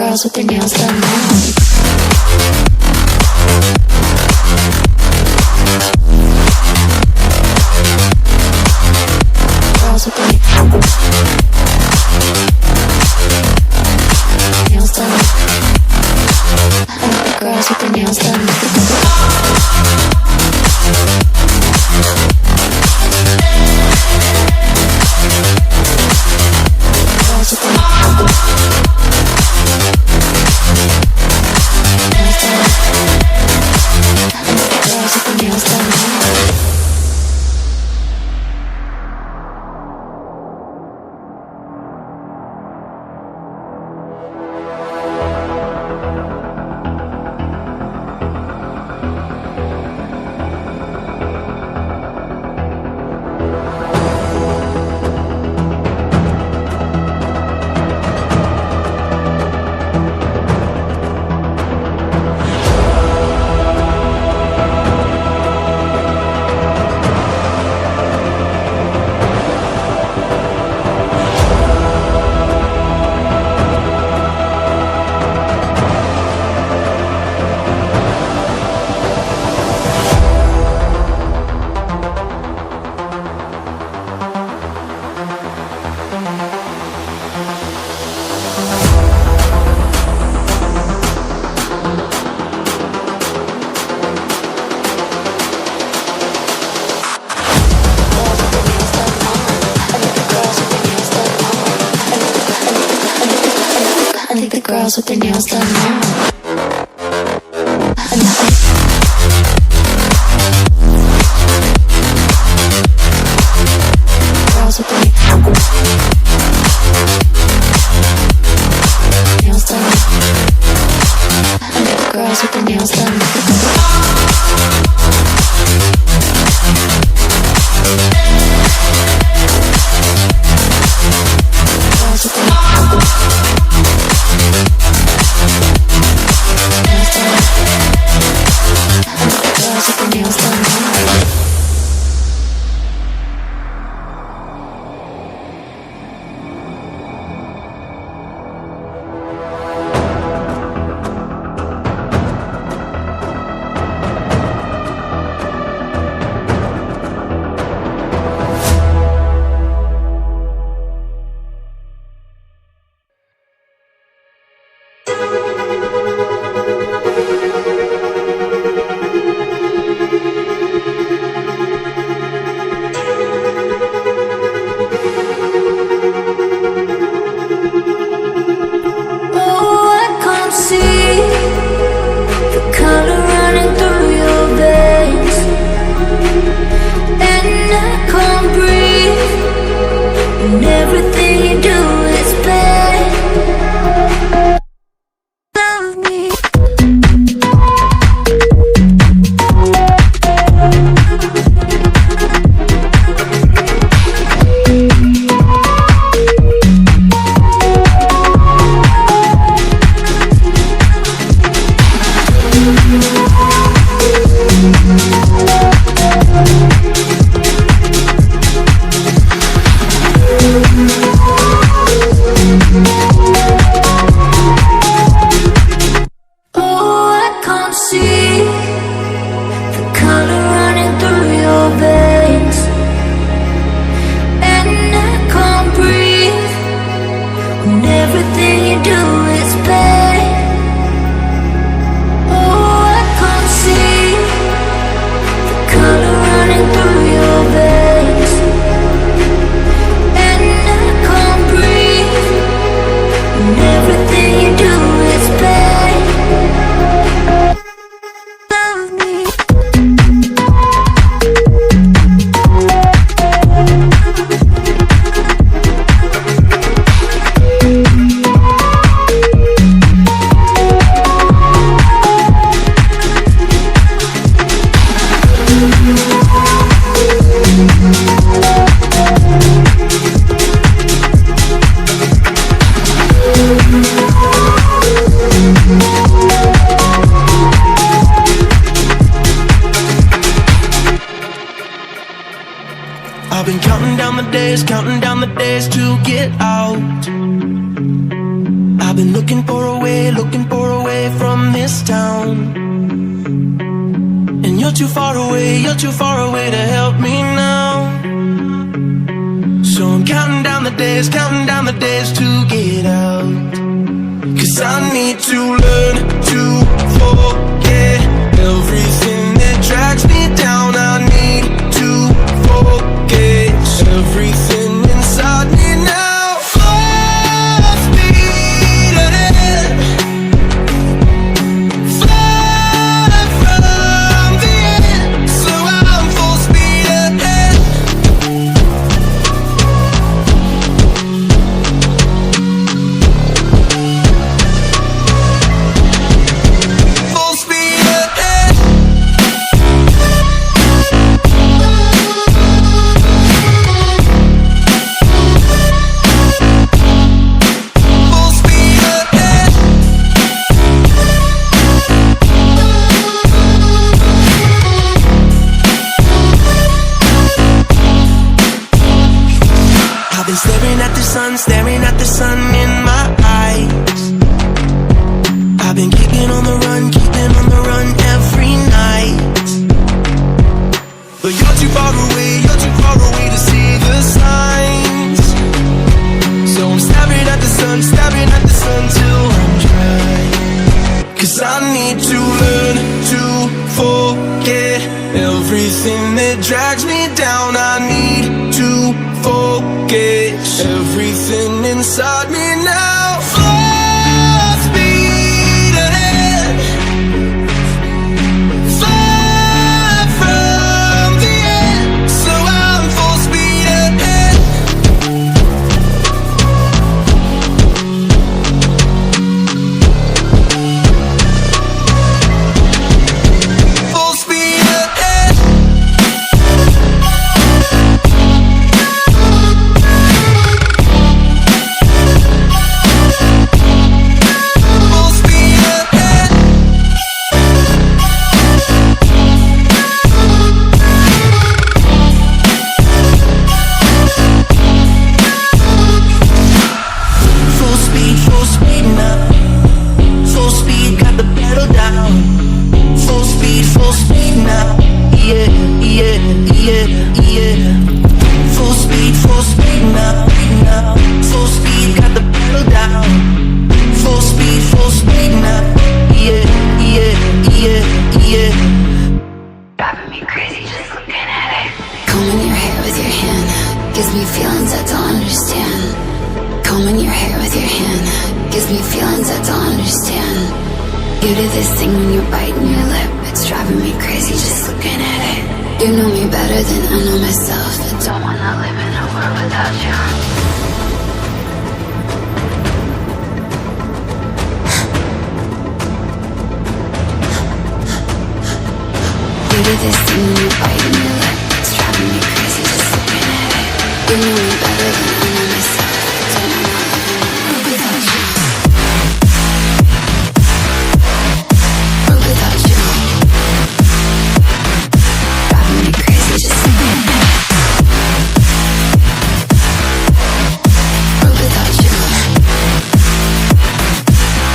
girls with their nails done now. Girls with their nails done. Girls with their nails done. Girls with their nails done now. Girls with their nails done. Girls with their nails done. I've been counting down the days to get out. I've been looking for a way from this town. And you're too far away to help me now. So I'm counting down the days to get out. 'Cause I need to learn to forget everything that drags me down. I need to forget everything inside me now. Full speed ahead, fly from the end. So I'm full speed ahead. Full speed ahead. Full speed ahead. I've been staring at the sun in my eyes. I've been keeping on the run every night. But you're too far away to see the signs. So I'm staring at the sun till I'm dry. 'Cause I need to learn to forget everything that drags me down. I need to forget everything inside me now. Full speed ahead, fly from the end. So I'm full speed ahead. Full speed ahead. Full speed ahead. Full speed now. Full speed, got the pedal down. Full speed now. Yeah, yeah, yeah, yeah. Full speed now. Full speed, got the pedal down. Full speed now. Yeah, yeah, yeah, yeah. Driving me crazy just looking at it. Combing your hair with your hand gives me feelings I don't understand. Combing your hair with your hand gives me feelings I don't understand. You do this thing when you're biting your lip. It's driving me crazy just looking at it. You know me better than I know myself. I don't wanna live in a world without you. You do this thing when you're biting your lip. It's driving me crazy just looking at it. You know me better than I know myself. I don't wanna live in a world without you. Or without you. Driving me crazy just looking at it. Or without you.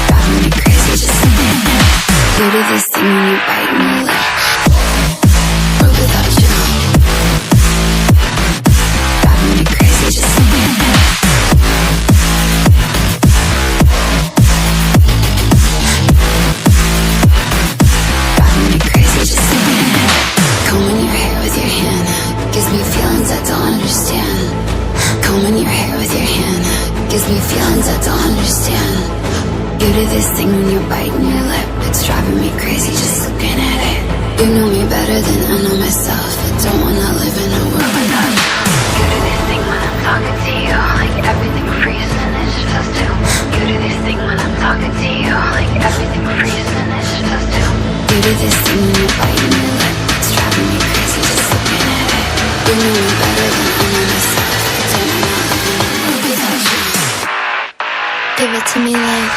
Driving me crazy just looking at it. You do this thing when you're biting your lip. Or without you. Driving me crazy just looking at it. Driving me crazy just looking at it. Combing your hair with your hand gives me feelings I don't understand. Combing your hair with your hand gives me feelings I don't understand. You do this thing when you're biting your lip. It's driving me crazy just looking at it. You know me better than I know myself. I don't wanna live in a world without you. You do this thing when I'm talking to you, like everything freezes and it's just two. You do this thing when I'm talking to you, like everything freezes and it's just two. You do this thing when you're biting your lip. It's driving me crazy just looking at it. You know me better than I know myself. I don't wanna live in a world without you. Give it to me like.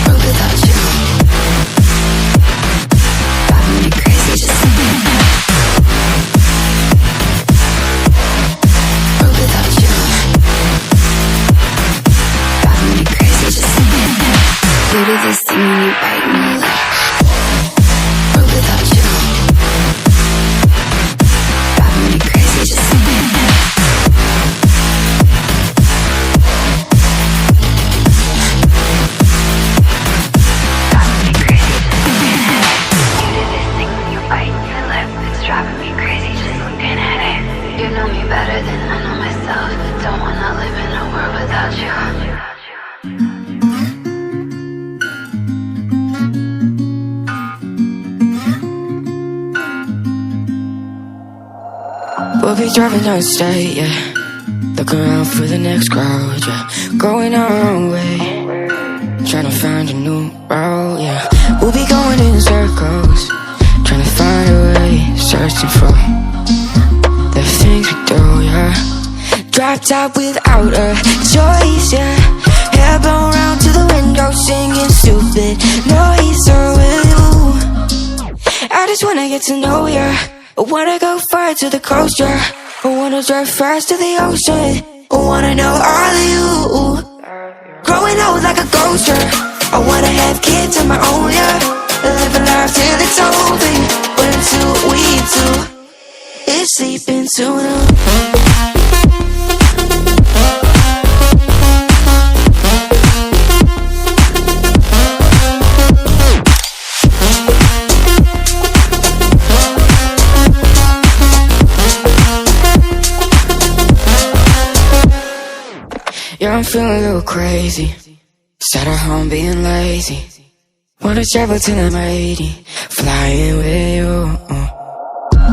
Or without you. Driving me crazy just looking at it. better than I know myself. Don't wanna live in a world without you. We'll be driving down the state, yeah. Looking around for the next crowd, yeah. Going our own way, trying to find a new route, yeah. We'll be going in circles, trying to find a way, searching for the things we do, yeah. Drop top without a choice, yeah. Hair blown round to the window, singing stupid noise. Or will you? I just wanna get to know ya. I wanna go far to the coast, yeah. I wanna drive fast to the ocean. I wanna know all of you. Growing old like a ghost, yeah. I wanna have kids of my own, yeah. Live a life till it's over. But until we do, it's sleeping sooner. Yeah, I'm feeling a little crazy. Sat at home being lazy. Wanna travel till I'm 80, flying with you.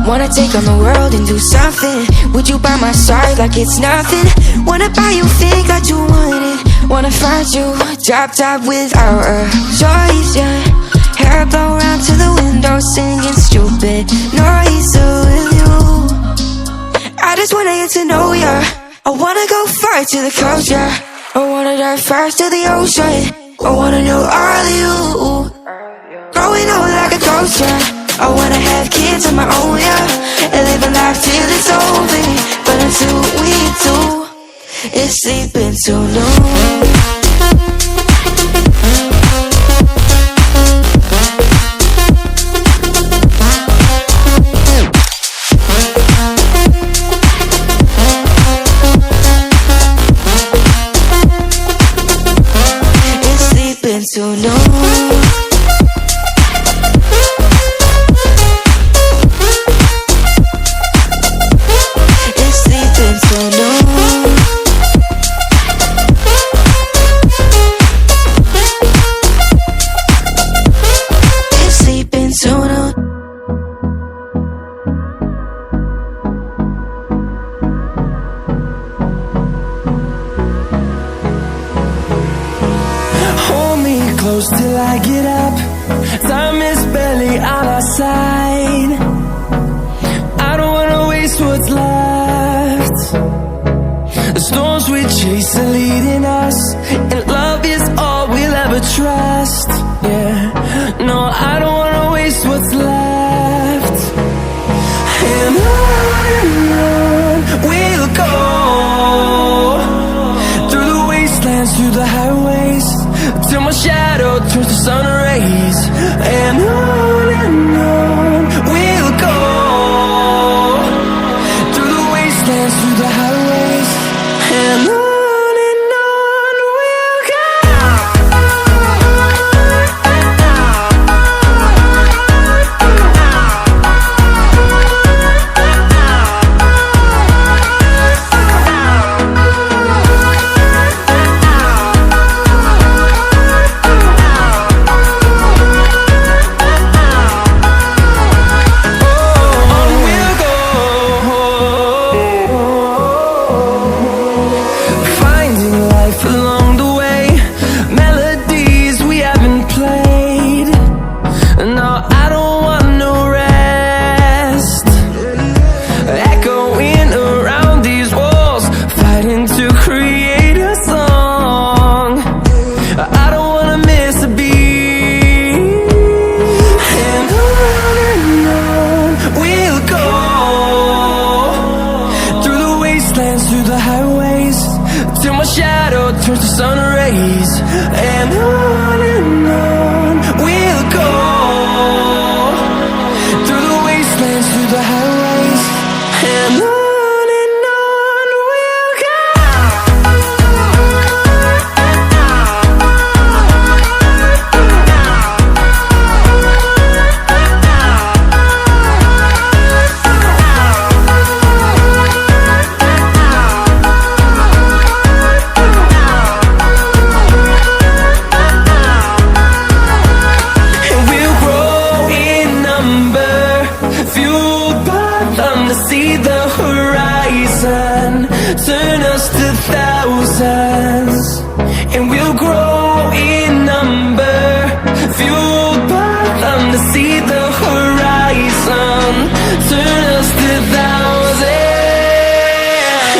Wanna take on the world and do something. Would you by my side like it's nothing? Wanna buy you things that you wanted. Wanna find you, drop top without a choice, yeah. Hair blow round to the window, singing stupid noise. So will you? I just wanna get to know ya. I wanna go far to the coast, yeah. I wanna dive fast to the ocean. I wanna know all of you. Growing old like a ghost, yeah. I wanna have kids of my own, yeah. And live a life till it's over. But until we do, it's sleeping too long. To know it's sleeping to know. It's sleeping to know. Close till I get up. Time is barely on our side. I don't wanna waste what's left. The storms we chase are leading us, and love is all we'll ever trust. Yeah, no, I don't wanna waste what's left. And on we'll go, through the wastelands, through the highways, till my shadow turns to sun rays. And on we'll go, through the wastelands, through the highways. And on we'll go. Turns to sun rays. And on we'll go, through the wastelands, through the highways. And on we'll go. one, turn us to thousands, and we'll grow in number, fueled by them to see the horizon, turn us to thousands,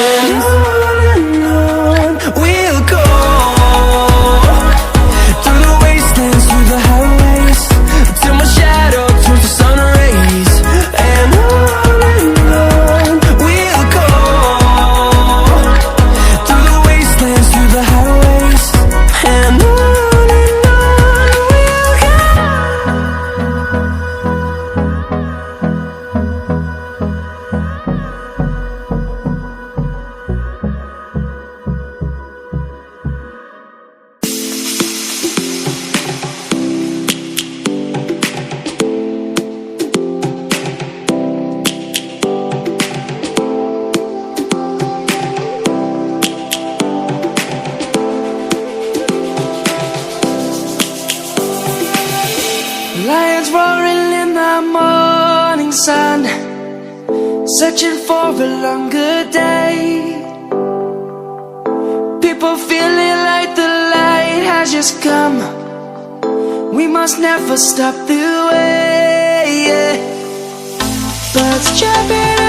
and on we'll go, through the wastelands, through the highways, till my shadow turns to sun rays, and on we'll go, through the wastelands, through the highways, and on we'll go. Lions roaring in the morning sun, searching for a longer day. People feeling like the light has just come. We must never stop the way. Birds chirping